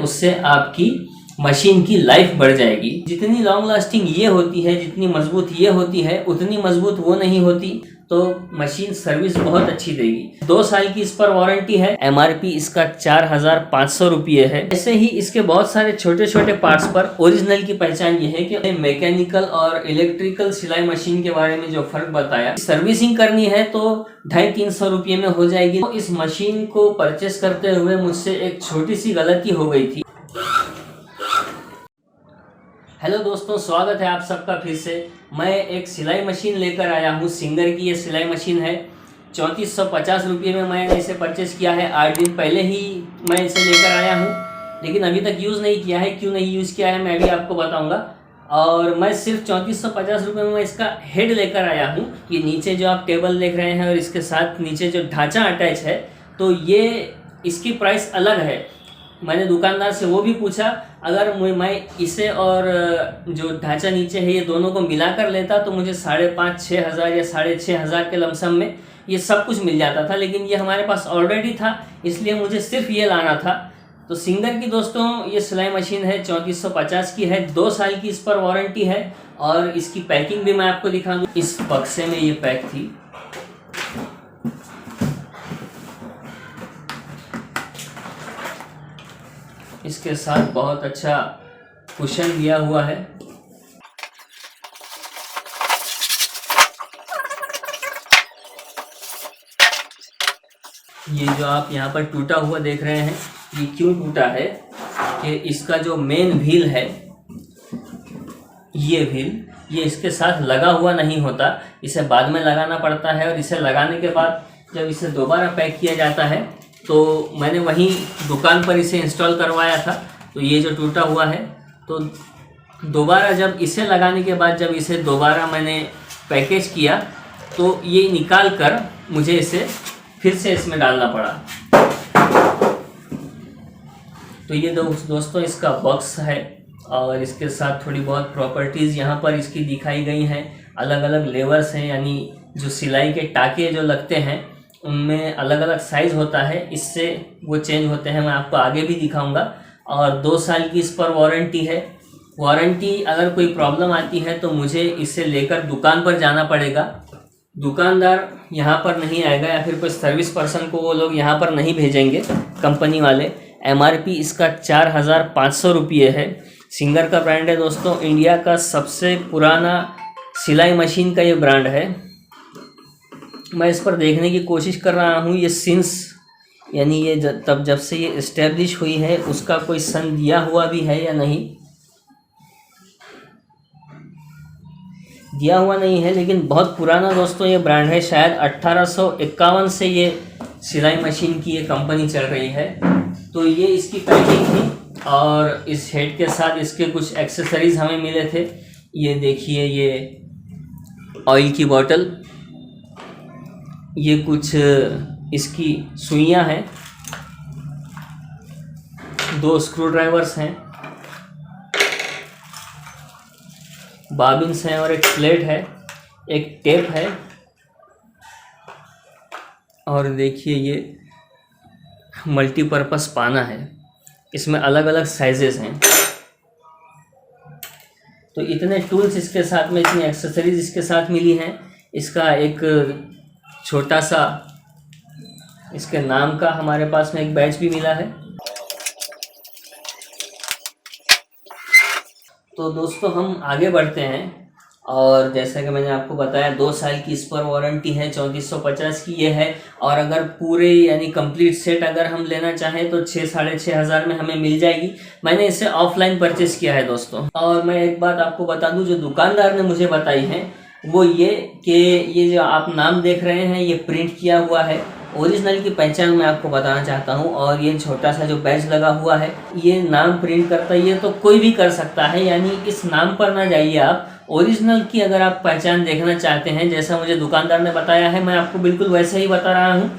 उससे आपकी मशीन की लाइफ बढ़ जाएगी। जितनी लॉन्ग लास्टिंग ये होती है, जितनी मजबूत ये होती है, उतनी मजबूत वो नहीं होती, तो मशीन सर्विस बहुत अच्छी देगी। 2 साल की इस पर वारंटी है। MRP इसका 4500 रुपये है। ऐसे ही इसके बहुत सारे छोटे छोटे पार्ट्स पर ओरिजिनल की पहचान ये है कि मैकेनिकल और इलेक्ट्रिकल सिलाई मशीन के बारे में जो फर्क बताया, सर्विसिंग करनी है तो 250-300 रुपये में हो जाएगी। तो इस मशीन को परचेस करते हुए मुझसे एक छोटी सी गलती हो गई थी। हेलो दोस्तों, स्वागत है आप सबका फिर से। मैं एक सिलाई मशीन लेकर आया हूँ। सिंगर की ये सिलाई मशीन है। 3450 रुपये में मैंने इसे परचेस किया है। 8 दिन पहले ही मैं इसे लेकर आया हूँ, लेकिन अभी तक यूज़ नहीं किया है। क्यों नहीं यूज़ किया है मैं भी आपको बताऊँगा। और मैं सिर्फ 3450 रुपये में इसका हेड लेकर आया हूँ। ये नीचे जो आप टेबल देख रहे हैं और इसके साथ नीचे जो ढांचा अटैच है, तो ये इसकी प्राइस अलग है। मैंने दुकानदार से वो भी पूछा, अगर मैं इसे और जो ढांचा नीचे है ये दोनों को मिलाकर लेता तो मुझे 5,500-6 हज़ार या 6,500 हज़ार के लमसम में ये सब कुछ मिल जाता था। लेकिन ये हमारे पास ऑलरेडी था, इसलिए मुझे सिर्फ ये लाना था। तो सिंगर की दोस्तों ये सिलाई मशीन है, 3450 की है। 2 साल की इस पर वारंटी है। और इसकी पैकिंग भी मैं आपको दिखा दूँ। इस बक्से में ये पैक थी। इसके साथ बहुत अच्छा कुशन दिया हुआ है। ये जो आप यहाँ पर टूटा हुआ देख रहे हैं, ये क्यों टूटा है कि इसका जो मेन व्हील है, ये व्हील ये इसके साथ लगा हुआ नहीं होता, इसे बाद में लगाना पड़ता है। और इसे लगाने के बाद जब इसे दोबारा पैक किया जाता है, तो मैंने वहीं दुकान पर इसे इंस्टॉल करवाया था। तो ये जो टूटा हुआ है, तो दोबारा जब इसे लगाने के बाद जब इसे दोबारा मैंने पैकेज किया, तो ये निकाल कर मुझे इसे फिर से इसमें डालना पड़ा। तो ये दोस्तों इसका बॉक्स है और इसके साथ थोड़ी बहुत प्रॉपर्टीज़ यहाँ पर इसकी दिखाई गई हैं। अलग अलग लेवर्स हैं, यानी जो सिलाई के टाके जो लगते हैं उनमें अलग अलग साइज़ होता है, इससे वो चेंज होते हैं। मैं आपको आगे भी दिखाऊंगा। और 2 साल की इस पर वारंटी है। वारंटी अगर कोई प्रॉब्लम आती है तो मुझे इसे लेकर दुकान पर जाना पड़ेगा। दुकानदार यहाँ पर नहीं आएगा, या फिर कोई सर्विस पर्सन को वो लोग यहाँ पर नहीं भेजेंगे, कंपनी वाले। MRP इसका 4500 रुपये है। सिंगर का ब्रांड है दोस्तों। इंडिया का सबसे पुराना सिलाई मशीन का ये ब्रांड है। मैं इस पर देखने की कोशिश कर रहा हूँ। ये सिंस यानी ये जब से ये इस्टेब्लिश हुई है उसका कोई सन दिया हुआ भी है या नहीं, दिया हुआ नहीं है, लेकिन बहुत पुराना दोस्तों ये ब्रांड है। शायद 1851 से ये सिलाई मशीन की ये कंपनी चल रही है। तो ये इसकी पैकिंग थी और इस हेड के साथ इसके कुछ एक्सेसरीज हमें मिले थे। ये देखिए, ये ऑयल की बोतल, ये कुछ इसकी सुइयां हैं, 2 स्क्रू ड्राइवर्स हैं, बाबिन्स हैं और एक प्लेट है, एक टेप है। और देखिए ये मल्टीपर्पस पाना है, इसमें अलग अलग साइजेस हैं। तो इतने टूल्स इसके साथ में, इतनी एक्सेसरीज इसके साथ मिली हैं। इसका एक छोटा सा इसके नाम का हमारे पास में एक बैच भी मिला है। तो दोस्तों हम आगे बढ़ते हैं। और जैसा कि मैंने आपको बताया, 2 साल की इस पर वारंटी है, 3450 की ये है। और अगर पूरे यानी कंप्लीट सेट अगर हम लेना चाहें तो 6-6.5 हज़ार में हमें मिल जाएगी। मैंने इसे ऑफलाइन परचेस किया है दोस्तों। और मैं एक बात आपको बता दूं, जो दुकानदार ने मुझे बताई है वो ये कि ये जो आप नाम देख रहे हैं ये प्रिंट किया हुआ है। ओरिजिनल की पहचान मैं आपको बताना चाहता हूँ। और ये छोटा सा जो बैच लगा हुआ है, ये नाम प्रिंट करता है, ये तो कोई भी कर सकता है। यानी इस नाम पर ना जाइए आप। ओरिजिनल की अगर आप पहचान देखना चाहते हैं, जैसा मुझे दुकानदार ने बताया है, मैं आपको बिल्कुल वैसे ही बता रहा हूँ।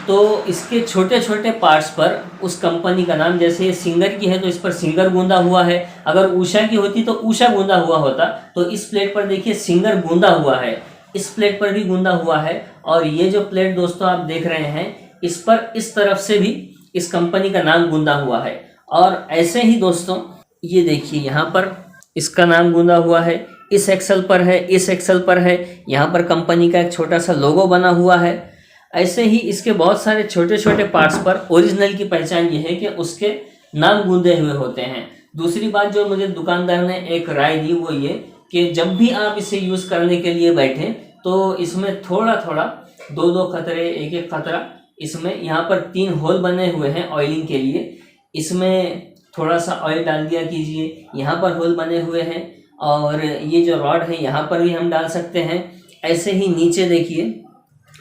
तो इसके छोटे छोटे पार्ट्स पर उस कंपनी का नाम, जैसे ये सिंगर की है तो इस पर सिंगर गूंदा हुआ है। अगर उषा की होती तो उषा गूंदा हुआ होता। तो इस प्लेट पर देखिए सिंगर गूंदा हुआ है, इस प्लेट पर भी गूंदा हुआ है। और ये जो प्लेट दोस्तों आप देख रहे हैं, इस पर इस तरफ से भी इस कंपनी का नाम गूंदा हुआ है। और ऐसे ही दोस्तों ये देखिए यहाँ पर इसका नाम गूंदा हुआ है, इस एक्सल पर है, इस एक्सल पर है, यहाँ पर कंपनी का एक छोटा सा लोगो बना हुआ है। ऐसे ही इसके बहुत सारे छोटे छोटे पार्ट्स पर ओरिजिनल की पहचान ये है कि उसके नाम गूंदे हुए होते हैं। दूसरी बात जो मुझे दुकानदार ने एक राय दी वो ये कि जब भी आप इसे यूज़ करने के लिए बैठें तो इसमें थोड़ा थोड़ा 2-2 कतरे, 1-1 कतरा, इसमें यहाँ पर 3 होल बने हुए हैं ऑयलिंग के लिए, इसमें थोड़ा सा ऑयल डाल दिया कीजिए। यहाँ पर होल बने हुए हैं और ये जो रॉड है यहाँ पर भी हम डाल सकते हैं। ऐसे ही नीचे देखिए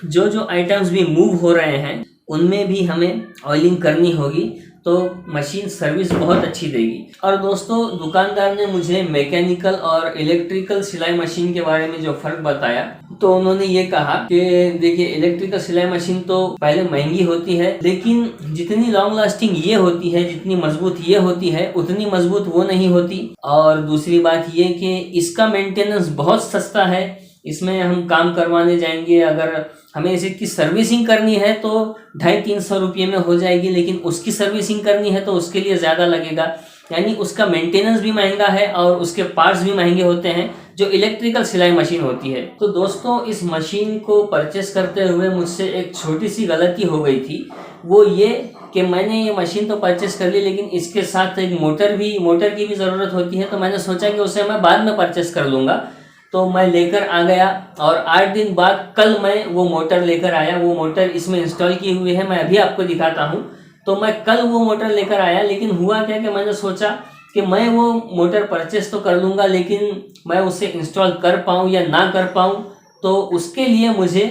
जो जो आइटम्स भी मूव हो रहे हैं उनमें भी हमें ऑयलिंग करनी होगी तो मशीन सर्विस बहुत अच्छी देगी। और दोस्तों दुकानदार ने मुझे मैकेनिकल और इलेक्ट्रिकल सिलाई मशीन के बारे में जो फ़र्क बताया तो उन्होंने ये कहा कि देखिए इलेक्ट्रिकल सिलाई मशीन तो पहले महंगी होती है लेकिन जितनी लॉन्ग लास्टिंग ये होती है, जितनी मजबूत ये होती है, उतनी मजबूत वो नहीं होती। और दूसरी बात ये कि इसका मेंटेनेंस बहुत सस्ता है। इसमें हम काम करवाने जाएंगे, अगर हमें इसकी सर्विसिंग करनी है तो 250-300 रुपये में हो जाएगी, लेकिन उसकी सर्विसिंग करनी है तो उसके लिए ज़्यादा लगेगा। यानी उसका मेंटेनेंस भी महंगा है और उसके पार्ट्स भी महंगे होते हैं जो इलेक्ट्रिकल सिलाई मशीन होती है। तो दोस्तों इस मशीन को परचेस करते हुए मुझसे एक छोटी सी गलती हो गई थी, वो ये कि मैंने ये मशीन तो परचेस कर ली लेकिन इसके साथ एक मोटर की भी ज़रूरत होती है। तो मैंने सोचा कि उसे मैं बाद में परचेस कर लूँगा, तो मैं लेकर आ गया और 8 दिन बाद कल मैं वो मोटर लेकर आया। वो मोटर इसमें इंस्टॉल की हुई है, मैं अभी आपको दिखाता हूँ। तो मैं कल वो मोटर लेकर आया, लेकिन हुआ क्या कि मैंने सोचा कि मैं वो मोटर परचेस तो कर लूँगा लेकिन मैं उसे इंस्टॉल कर पाऊँ या ना कर पाऊँ, तो उसके लिए मुझे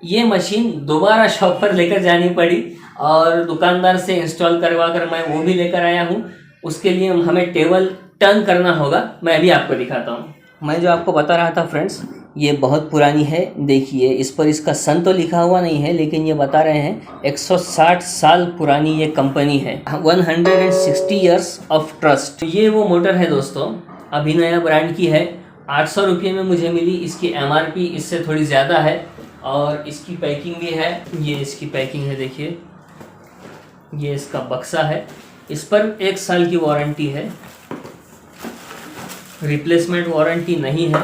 ये मशीन दोबारा शॉप पर लेकर जानी पड़ी और दुकानदार से इंस्टॉल करवा कर मैं वो भी लेकर आया हूँ। उसके लिए हमें टेबल टर्न करना होगा, मैं अभी आपको दिखाता हूँ। मैं जो आपको बता रहा था फ्रेंड्स, ये बहुत पुरानी है। देखिए इस पर इसका सन तो लिखा हुआ नहीं है लेकिन ये बता रहे हैं 160 साल पुरानी ये कंपनी है, 160 ईयर्स ऑफ ट्रस्ट। ये वो मोटर है दोस्तों, अभी नया ब्रांड की है, 800 रुपये में मुझे मिली। इसकी MRP इससे थोड़ी ज़्यादा है और इसकी पैकिंग भी है। ये इसकी पैकिंग है, देखिए ये इसका बक्सा है। इस पर 1 साल की वारंटी है, रिप्लेसमेंट वारंटी नहीं है।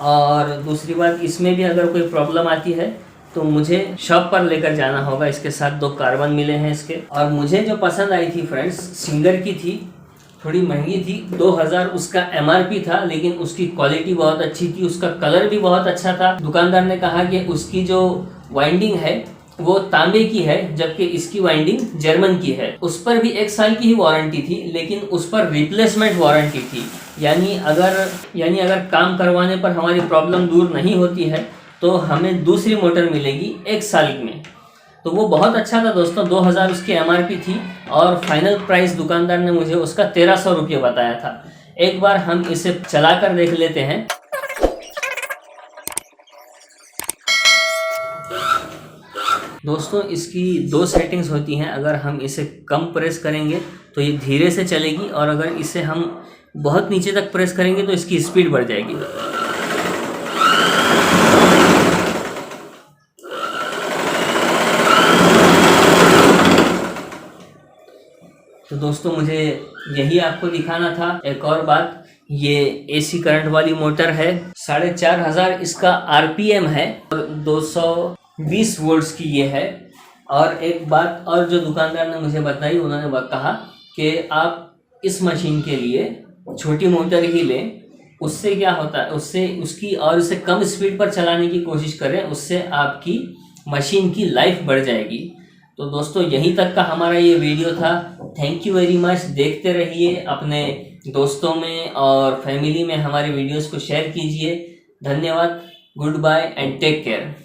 और दूसरी बात, इसमें भी अगर कोई प्रॉब्लम आती है तो मुझे शॉप पर लेकर जाना होगा। इसके साथ 2 कार्बन मिले हैं इसके। और मुझे जो पसंद आई थी फ्रेंड्स, सिंगर की थी, थोड़ी महंगी थी, 2000 उसका MRP था, लेकिन उसकी क्वालिटी बहुत अच्छी थी, उसका कलर भी बहुत अच्छा था। दुकानदार ने कहा कि उसकी जो वाइंडिंग है वो तांबे की है जबकि इसकी वाइंडिंग जर्मन की है। उस पर भी 1 साल की ही वारंटी थी लेकिन उस पर रिप्लेसमेंट वारंटी थी। यानी अगर काम करवाने पर हमारी प्रॉब्लम दूर नहीं होती है तो हमें दूसरी मोटर मिलेगी 1 साल में। तो वो बहुत अच्छा था दोस्तों। 2000 उसकी MRP थी और फाइनल प्राइस दुकानदार ने मुझे उसका 1300 रुपये बताया था। एक बार हम इसे चला कर देख लेते हैं। दोस्तों इसकी 2 सेटिंग्स होती हैं। अगर हम इसे कम प्रेस करेंगे तो ये धीरे से चलेगी और अगर इसे हम बहुत नीचे तक प्रेस करेंगे तो इसकी स्पीड बढ़ जाएगी। तो दोस्तों मुझे यही आपको दिखाना था। एक और बात, ये AC करंट वाली मोटर है, 4500 इसका RPM है और 220 वोल्ट्स की ये है। और एक बात और जो दुकानदार ने मुझे बताई, उन्होंने कहा कि आप इस मशीन के लिए छोटी मोटर ही लें। उससे क्या होता है, उससे कम स्पीड पर चलाने की कोशिश करें, उससे आपकी मशीन की लाइफ बढ़ जाएगी। तो दोस्तों यहीं तक का हमारा ये वीडियो था। Thank you very much. देखते रहिए, अपने दोस्तों में और फैमिली में हमारे वीडियोस को शेयर कीजिए। धन्यवाद, good bye and take care.